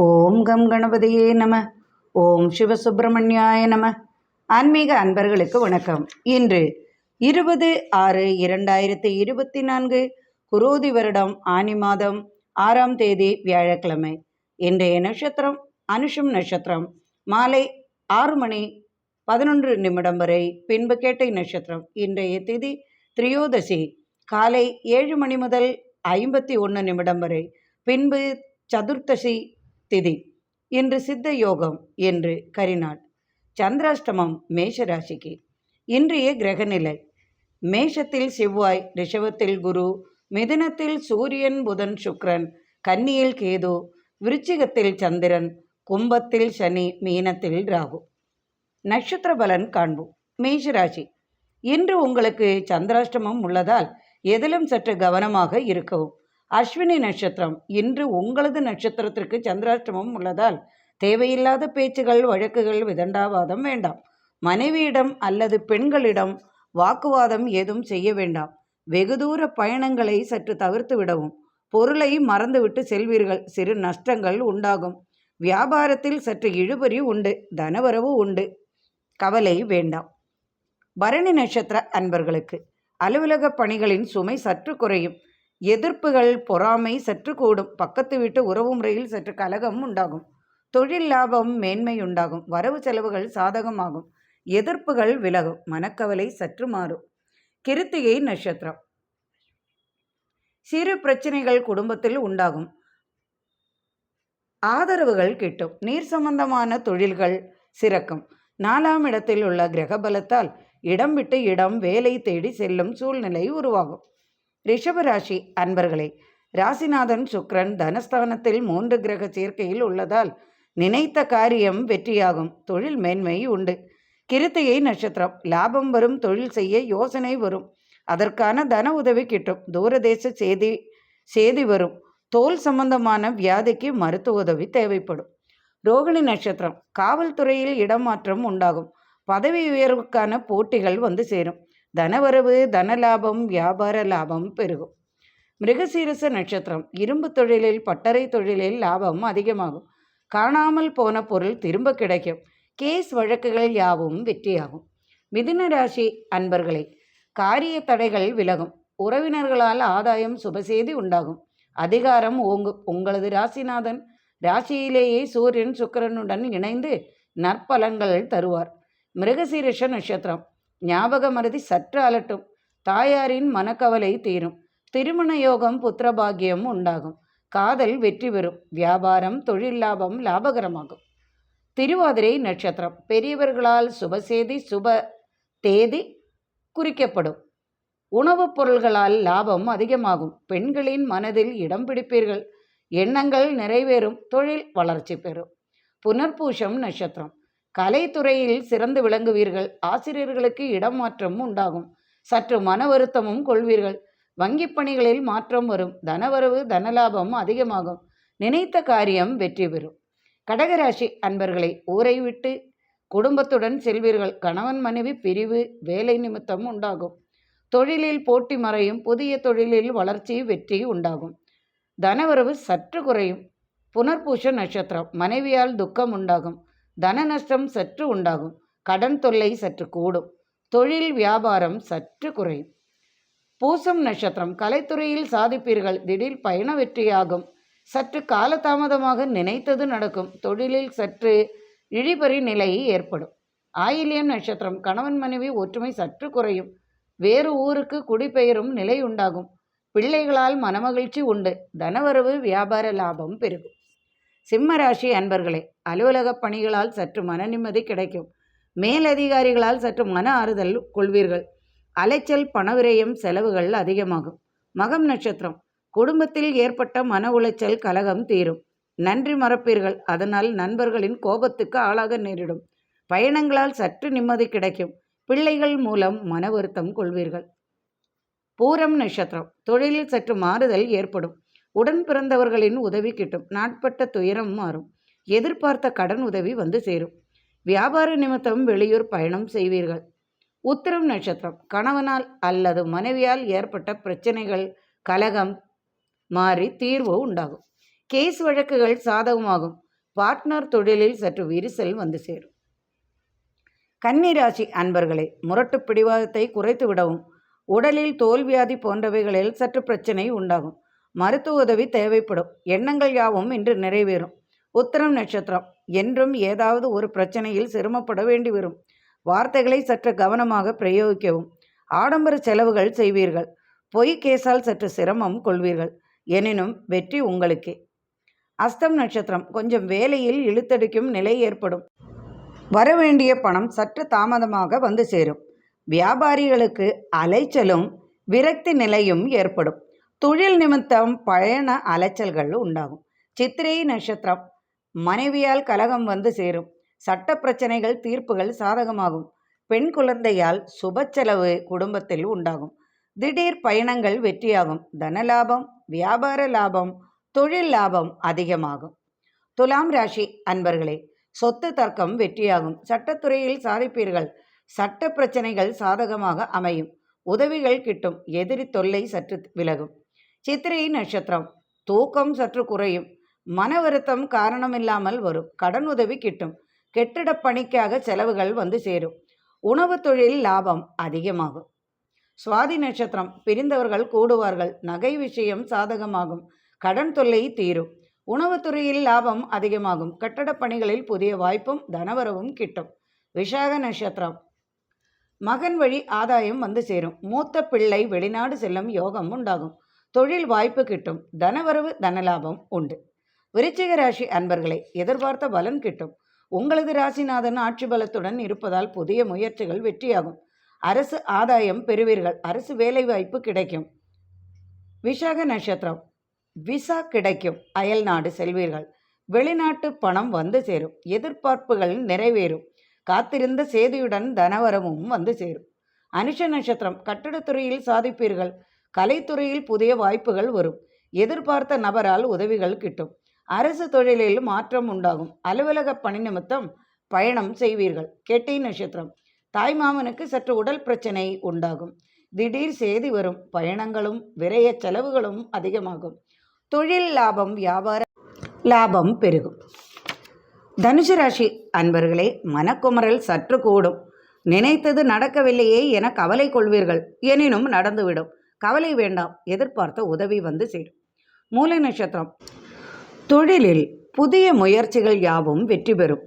ஓம் come கணபதியே நம. ஓம் சிவசுப்பிரமணியாய நம. ஆன்மீக அன்பர்களுக்கு வணக்கம். இன்று 20/6/2024 குரோதி வருடம் ஆனி மாதம் 6ஆம் தேதி வியாழக்கிழமை. இன்றைய நட்சத்திரம் அனுஷம் நட்சத்திரம். மாலை 6 மணி 11 நிமிடம் வரை. பின்பு கேட்டை நட்சத்திரம். இன்றைய திதி திரியோதசி. காலை 7 மணி முதல் 51 நிமிடம் வரை. பின்பு சதுர்த்தசி திதி. இன்று சித்த யோகம் என்று கரிநாள். சந்திராஷ்டமம் மேஷராசிக்கு. இன்றைய கிரகநிலை: மேஷத்தில் செவ்வாய், ரிஷபத்தில் குரு, மிதுனத்தில் சூரியன், புதன், சுக்கிரன், கன்னியில் கேது, விருச்சிகத்தில் சந்திரன், கும்பத்தில் சனி, மீனத்தில் ராகு. நட்சத்திர பலன் காண்போம். மேஷராசி: இன்று உங்களுக்கு சந்திராஷ்டமம் உள்ளதால் எதிலும் சற்று கவனமாக இருக்கவும். அஸ்வினி நட்சத்திரம். இன்று உங்களது நட்சத்திரத்திற்கு சந்திராஷ்டமம் உள்ளதால் தேவையில்லாத பேச்சுகள், வழக்குகள், விதண்டாவாதம் வேண்டாம். மனைவியிடம் அல்லது பெண்களிடம் வாக்குவாதம் ஏதும் செய்ய வேண்டாம். வெகு தூர பயணங்களை சற்று தவிர்த்து விடவும். பொருளை மறந்துவிட்டு செல்வீர்கள். சிறு நஷ்டங்கள் உண்டாகும். வியாபாரத்தில் சற்று இழுபறி உண்டு. தனவரவு உண்டு. கவலை வேண்டாம். பரணி நட்சத்திர அன்பர்களுக்கு அலுவலக பணிகளின் சுமை சற்று குறையும். எதிர்ப்புகள், பொறாமை சற்று கூடும். பக்கத்து வீட்டு உறவு முறையில் சற்று கலகம் உண்டாகும். தொழில் லாபம், மேன்மை உண்டாகும். வரவு செலவுகள் சாதகமாகும். எதிர்ப்புகள் விலகும். மனக்கவலை சற்று மாறும். கிருத்திகை நட்சத்திரம். சிறு பிரச்சனைகள் குடும்பத்தில் உண்டாகும். ஆதரவுகள் கிட்டும். நீர் சம்பந்தமான தொழில்கள் சிறக்கும். 4ஆம் இடத்தில் உள்ள கிரக பலத்தால் இடம் விட்டு இடம் வேலை தேடி செல்லும் சூழ்நிலை உருவாகும். ரிஷபராசி அன்பர்களே, ராசிநாதன் சுக்கிரன் தனஸ்தானத்தில் 3 கிரக சேர்க்கையில் உள்ளதால் நினைத்த காரியம் வெற்றியாகும். தொழில் மேன்மை உண்டு. கிருத்திகை நட்சத்திரம். லாபம் வரும். தொழில் செய்ய யோசனை வரும். அதற்கான தன உதவி கிட்டும். தூரதேச செய்தி வரும். தோல் சம்பந்தமான வியாதிக்கு மருத்துவ உதவி தேவைப்படும். ரோகிணி நட்சத்திரம். காவல்துறையில் இடமாற்றம் உண்டாகும். பதவி உயர்வுக்கான போட்டிகள் வந்து சேரும். தனவரவு, தன லாபம், வியாபார லாபம் பெருகும். மிருகசீரிஷ நட்சத்திரம். இரும்பு தொழிலில், பட்டறை தொழிலில் லாபம் அதிகமாகும். காணாமல் போன பொருள் திரும்ப கிடைக்கும். கேஸ் வழக்குகள் யாவும் வெற்றியாகும். மிதுன ராசி அன்பர்களே, காரிய தடைகள் விலகும். உறவினர்களால் ஆதாயம், சுபசெய்தி உண்டாகும். அதிகாரம் ஓங்கும். உங்களது ராசிநாதன் ராசியிலேயே சூரியன் சுக்கிரனுடன் இணைந்து நற்பலன்கள் தருவார். மிருகசீரிஷ நட்சத்திரம். ஞாபக மறதி சற்று அலட்டும். தாயாரின் மனக்கவலை தீரும். திருமண யோகம், புத்திரபாகியம் உண்டாகும். காதல் வெற்றி பெறும். வியாபாரம், தொழில் லாபம் லாபகரமாகும். திருவாதிரை நட்சத்திரம். பெரியவர்களால் சுபசெய்தி, சுப தேதி குறிக்கப்படும். உணவுப் பொருள்களால் லாபம் அதிகமாகும். பெண்களின் மனதில் இடம் பிடிப்பீர்கள். எண்ணங்கள் நிறைவேறும். தொழில் வளர்ச்சி பெறும். புனர்பூசம் நட்சத்திரம். கலைத்துறையில் சிறந்து விளங்குவீர்கள். ஆசிரியர்களுக்கு இடமாற்றம் உண்டாகும். சற்று மன வருத்தமும் கொள்வீர்கள். வங்கி பணிகளில் மாற்றம் வரும். தனவரவு, தனலாபம் அதிகமாகும். நினைத்த காரியம் வெற்றி பெறும். கடகராசி அன்பர்களை, ஊரை விட்டு குடும்பத்துடன் செல்வீர்கள். கணவன் மனைவி பிரிவு, வேலை நிமித்தம் உண்டாகும். தொழிலில் போட்டி மறையும். புதிய தொழிலில் வளர்ச்சி, வெற்றி உண்டாகும். தனவரவு சற்று குறையும். புனர்பூச நட்சத்திரம். மனைவியால் துக்கம் உண்டாகும். தன நஷ்டம் சற்று உண்டாகும். கடன் தொல்லை சற்று கூடும். தொழில் வியாபாரம் சற்று குறையும். பூசம் நட்சத்திரம். கலைத்துறையில் சாதிப்பீர்கள். திடீர் பயண வெற்றியாகும். சற்று காலதாமதமாக நினைத்தது நடக்கும். தொழிலில் சற்று இழிபறி நிலை ஏற்படும். ஆயில்யம் நட்சத்திரம். கணவன் மனைவி ஒற்றுமை சற்று குறையும். வேறு ஊருக்கு குடிபெயரும் நிலை உண்டாகும். பிள்ளைகளால் மனமகிழ்ச்சி உண்டு. தனவரவு, வியாபார லாபம் பெருகும். சிம்மராசி அன்பர்களே, அலுவலக பணிகளால் சற்று மன நிம்மதி கிடைக்கும். மேலதிகாரிகளால் சற்று மன ஆறுதல் கொள்வீர்கள். அலைச்சல், பணவிரயம், செலவுகள் அதிகமாகும். மகம் நட்சத்திரம். குடும்பத்தில் ஏற்பட்ட மன உளைச்சல், கலகம் தீரும். நன்றி மறப்பீர்கள். அதனால் நண்பர்களின் கோபத்துக்கு ஆளாக நேரிடும். பயணங்களால் சற்று நிம்மதி கிடைக்கும். பிள்ளைகள் மூலம் மன வருத்தம் கொள்வீர்கள். பூரம் நட்சத்திரம். தொழிலில் சற்று மாறுதல் ஏற்படும். உடன் பிறந்தவர்களின் உதவி கிட்டும். நாட்பட்ட துயரம் மாறும். எதிர்பார்த்த கடன் உதவி வந்து சேரும். வியாபார நிமித்தம் வெளியூர் பயணம் செய்வீர்கள். உத்திரம் நட்சத்திரம். கணவனால் அல்லது மனைவியால் ஏற்பட்ட பிரச்சனைகள், கலகம் மாறி தீர்வு உண்டாகும். கேஸ் வழக்குகள் சாதகமாகும். பார்ட்னர் தொழிலில் சற்று விரிசல் வந்து சேரும். கன்னிராசி அன்பர்களே, முரட்டு பிடிவாதத்தை குறைத்து விடவும், உடலில் தோல்வியாதி போன்றவைகளில் சற்று பிரச்சனை உண்டாகும். மருத்துவ உதவி தேவைப்படும். எண்ணங்கள் யாவும் இன்று நிறைவேறும். உத்திரம் நட்சத்திரம், என்றும் ஏதாவது ஒரு பிரச்சனையில் சிரமப்பட வேண்டி வரும். வார்த்தைகளை சற்று கவனமாக பிரயோகிக்கவும். ஆடம்பர செலவுகள் செய்வீர்கள். பொய் கேசால் சற்று சிரமம் கொள்வீர்கள். எனினும் வெற்றி உங்களுக்கே. அஸ்தம் நட்சத்திரம், கொஞ்சம் வேலையில் இழுத்தடிக்கும் நிலை ஏற்படும். வரவேண்டிய பணம் சற்று தாமதமாக வந்து சேரும். வியாபாரிகளுக்கு அலைச்சலும் விரக்தி நிலையும் ஏற்படும். தொழில் நிமித்தம் பயண அலைச்சல்கள் உண்டாகும். சித்திரை நட்சத்திரம், மனைவியால் கலகம் வந்து சேரும். சட்ட பிரச்சனைகள் தீர்ப்புகள் சாதகமாகும். பெண் குழந்தையால் சுப செலவு குடும்பத்தில் உண்டாகும். திடீர் பயணங்கள் வெற்றியாகும். தனலாபம், வியாபார லாபம், தொழில் லாபம் அதிகமாகும். துலாம் ராசி அன்பர்களே, சொத்து தர்க்கம் வெற்றியாகும். சட்டத்துறையில் சாதிப்பீர்கள். சட்ட பிரச்சனைகள் சாதகமாக அமையும். உதவிகள் கிட்டும். எதிரி தொல்லை சற்று விலகும். சித்திரை நட்சத்திரம், தூக்கம் சற்று குறையும். மன வருத்தம் காரணமில்லாமல் வரும். கடன் உதவி கிட்டும். கெட்டிடப் பணிக்காக செலவுகள் வந்து சேரும். உணவு தொழில் லாபம் அதிகமாகும். சுவாதி நட்சத்திரம், பிரிந்தவர்கள் கூடுவார்கள். நகை விஷயம் சாதகமாகும். கடன் தொல்லை தீரும். உணவுத்துறையில் லாபம் அதிகமாகும். கட்டடப் பணிகளில் புதிய வாய்ப்பும் தனவரவும் கிட்டும். விஷாக நட்சத்திரம், மகன் வழி ஆதாயம் வந்து சேரும். மூத்த பிள்ளை வெளிநாடு செல்லும் யோகம் உண்டாகும். தொழில் வாய்ப்பு கிட்டும். தனவரவு தனலாபம் உண்டு. விருச்சிக ராசி அன்பர்களே, எதிர்பார்த்த பலன் கிட்டும். உங்களது ராசிநாதன் ஆட்சி பலத்துடன் இருப்பதால் புதிய முயற்சிகள் வெற்றியாகும். அரசு ஆதாயம் பெறுவீர்கள். அரசு வேலை வாய்ப்பு கிடைக்கும். விஷாக நட்சத்திரம், விசா கிடைக்கும். அயல் நாடு செல்வீர்கள். வெளிநாட்டு பணம் வந்து சேரும். எதிர்பார்ப்புகள் நிறைவேறும். காத்திருந்த சேதியுடன் தனவரமும் வந்து சேரும். அனுஷ நட்சத்திரம், கட்டடத்துறையில் சாதிப்பீர்கள். கலைத்துறையில் புதிய வாய்ப்புகள் வரும். எதிர்பார்த்த நபரால் உதவிகள் கிட்டும். அரசு தொழிலில் மாற்றம் உண்டாகும். அலுவலக பணி நிமித்தம் பயணம் செய்வீர்கள். கேட்டை நட்சத்திரம், தாய்மாமனுக்கு சற்று உடல் பிரச்சனை உண்டாகும். திடீர் சேதி வரும். பயணங்களும் விரய செலவுகளும் அதிகமாகும். தொழில் லாபம், வியாபார லாபம் பெருகும். தனுசு ராசி அன்பர்களே, மனக்குமரல் சற்று கூடும். நினைத்தது நடக்கவில்லையே என கவலை கொள்வீர்கள். எனினும் நடந்துவிடும். கவலை வேண்டாம். எதிர்பார்த்த உதவி வந்து சேரும். மூலை நட்சத்திரம், தொழிலில் புதிய முயற்சிகள் யாவும் வெற்றி பெறும்.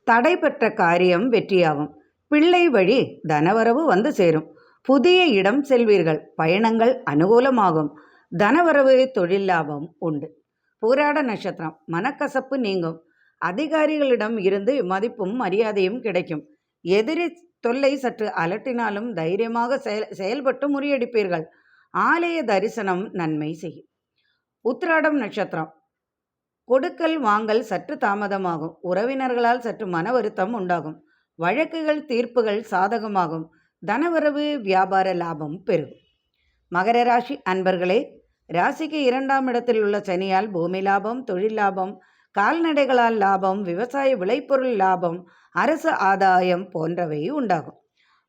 தடைபெற்ற காரியம் வெற்றியாகும். பிள்ளை வழி தனவரவு வந்து சேரும். புதிய இடம் செல்வீர்கள். பயணங்கள் அனுகூலமாகும். தனவரவு தொழில் லாபம் உண்டு. பூராட நட்சத்திரம், மனக்கசப்பு நீங்கும். அதிகாரிகளிடம் இருந்து மதிப்பும் மரியாதையும் கிடைக்கும். எதிரி தொல்லை சற்று அலட்டினாலும் தைரியமாக செயல்பட்டு முறியடிப்பீர்கள். ஆலய தரிசனம் நன்மை செய்யும். உத்திராடம் நட்சத்திரம், கொடுக்கல் வாங்கல் சற்று தாமதமாகும். உறவினர்களால் சற்று மன வருத்தம் உண்டாகும். வழக்குகள் தீர்ப்புகள் சாதகமாகும். தனவரவு, வியாபார லாபம் பெருகும். மகர ராசி அன்பர்களே, ராசிக்கு 2ஆம் இடத்தில் உள்ள சனியால் பூமி லாபம், தொழில் லாபம், கால்நடைகளால் லாபம், விவசாய விளைபொருள் லாபம், அரசு ஆதாயம் போன்றவை உண்டாகும்.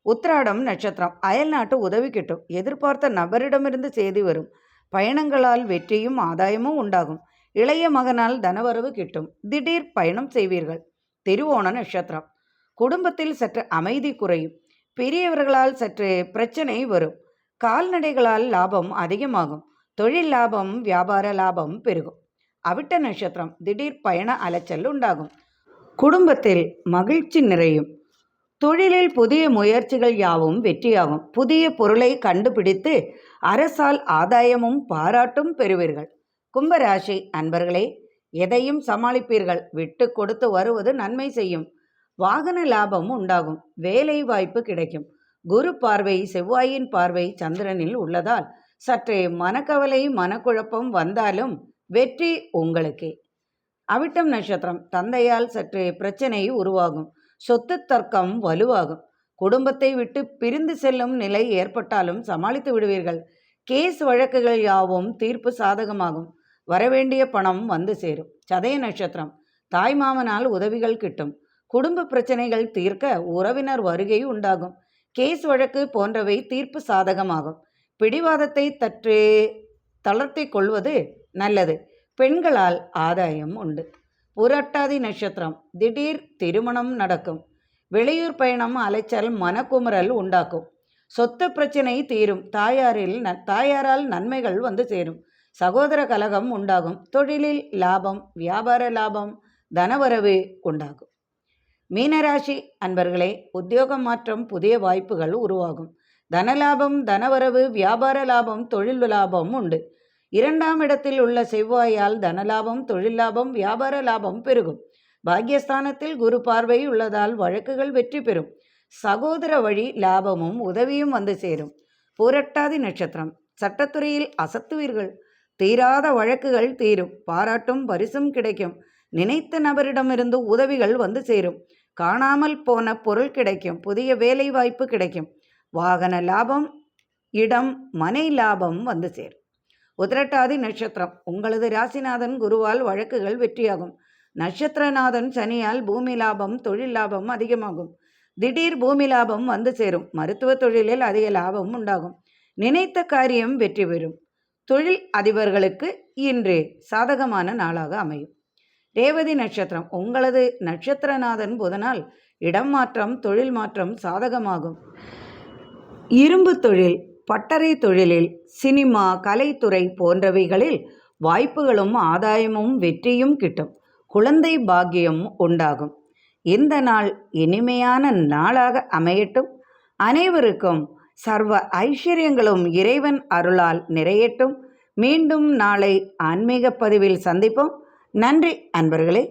உத்திராடம் நட்சத்திரம், அயல்நாட்டு உதவி கிட்டும். எதிர்பார்த்த நபரிடமிருந்து செய்தி வரும். பயணங்களால் வெற்றியும் ஆதாயமும் உண்டாகும். இளைய மகனால் தனவரவு கிட்டும். திடீர் பயணம் செய்வீர்கள். திருவோண நட்சத்திரம், குடும்பத்தில் சற்று அமைதி குறையும். பெரியவர்களால் சற்று பிரச்சனை வரும். கால்நடைகளால் லாபம் அதிகமாகும். தொழில் லாபம், வியாபார லாபம் பெருகும். அவிட்ட நட்சத்திரம், திடீர் பயண அலைச்சல் உண்டாகும். குடும்பத்தில் மகிழ்ச்சி நிறையும். தொழிலில் புதிய முயற்சிகள் யாவும் வெற்றியாகும். புதிய பொருளை கண்டுபிடித்து அரசால் ஆதாயமும் பாராட்டும் பெறுவீர்கள். கும்பராசி அன்பர்களே, எதையும் சமாளிப்பீர்கள். விட்டு கொடுத்து வருவது நன்மை செய்யும். வாகன லாபம் உண்டாகும். வேலை வாய்ப்பு கிடைக்கும். குரு பார்வை, செவ்வாயின் பார்வை சந்திரனில் உள்ளதால் சற்றே மனக்கவலை, மனக்குழப்பம் வந்தாலும் வெற்றி உங்களுக்கே. அவிட்டம் நட்சத்திரம், தந்தையால் சற்று பிரச்சனை உருவாகும். சொத்து தர்க்கம் வலுவாகும். குடும்பத்தை விட்டு பிரிந்து செல்லும் நிலை ஏற்பட்டாலும் சமாளித்து விடுவீர்கள். கேஸ் வழக்குகள் யாவும் தீர்ப்பு சாதகமாகும். வரவேண்டிய பணம் வந்து சேரும். சதய நட்சத்திரம், தாய்மாமனால் உதவிகள் கிட்டும். குடும்ப பிரச்சனைகள் தீர்க்க உறவினர் வருகை உண்டாகும். கேஸ் வழக்கு போன்றவை தீர்ப்பு சாதகமாகும். பிடிவாதத்தை தளர்த்தி கொள்வது நல்லது. பெண்களால் ஆதாயம் உண்டு. புரட்டாதி நட்சத்திரம் திடீர் திருமணம் நடக்கும். வெளியூர் பயணம் அலைச்சல் மனக்குமுறல் உண்டாக்கும். சொத்து பிரச்சனை தீரும். தாயாரால் நன்மைகள் வந்து சேரும். சகோதர கலகம் உண்டாகும். தொழிலில் லாபம், வியாபார லாபம், தனவரவு உண்டாகும். மீனராசி அன்பர்களே, உத்தியோக மாற்றம், புதிய வாய்ப்புகள் உருவாகும். தனலாபம், தனவரவு, வியாபார லாபம், தொழில் லாபம் உண்டு. 2ஆம் இடத்தில் உள்ள செவ்வாயால் தனலாபம், தொழில் லாபம், வியாபார லாபம் பெருகும். பாக்கியஸ்தானத்தில் குரு பார்வை உள்ளதால் வழக்குகள் வெற்றி பெறும். சகோதர வழி லாபமும் உதவியும் வந்து சேரும். பூரட்டாதி நட்சத்திரம் சட்டத்துறையில் அசத்துவீர்கள். தீராத வழக்குகள் தீரும். பாராட்டும் பரிசும் கிடைக்கும். நினைத்த நபரிடமிருந்து உதவிகள் வந்து சேரும். காணாமல் போன பொருள் கிடைக்கும். புதிய வேலை வாய்ப்பு கிடைக்கும். வாகன லாபம், இடம், மனை லாபம் வந்து சேரும். உத்திரட்டாதி நட்சத்திரம் உங்களது ராசிநாதன் குருவால் வழக்குகள் வெற்றியாகும். நட்சத்திரநாதன் சனியால் பூமி லாபம், தொழில் லாபம் அதிகமாகும். திடீர் பூமி லாபம் வந்து சேரும். மருத்துவ தொழிலில் அதிக லாபம் உண்டாகும். நினைத்த காரியம் வெற்றி பெறும். தொழில் அதிபர்களுக்கு இன்று சாதகமான நாளாக அமையும். ரேவதி நட்சத்திரம் உங்களது நட்சத்திரநாதன் புதனால் இடம் மாற்றம், தொழில் மாற்றம் சாதகமாகும். இரும்பு தொழில், பட்டறை தொழிலில், சினிமா, கலைத்துறை போன்றவைகளில் வாய்ப்புகளும் ஆதாயமும் வெற்றியும் கிட்டும். குழந்தை பாக்கியம் உண்டாகும். இந்த நாள் இனிமையான நாளாக அமையட்டும். அனைவருக்கும் சர்வ ஐஸ்வர்யங்களும் இறைவன் அருளால் நிறையட்டும். மீண்டும் நாளை ஆன்மீக பதிவில் சந்திப்போம். நன்றி அன்பர்களே.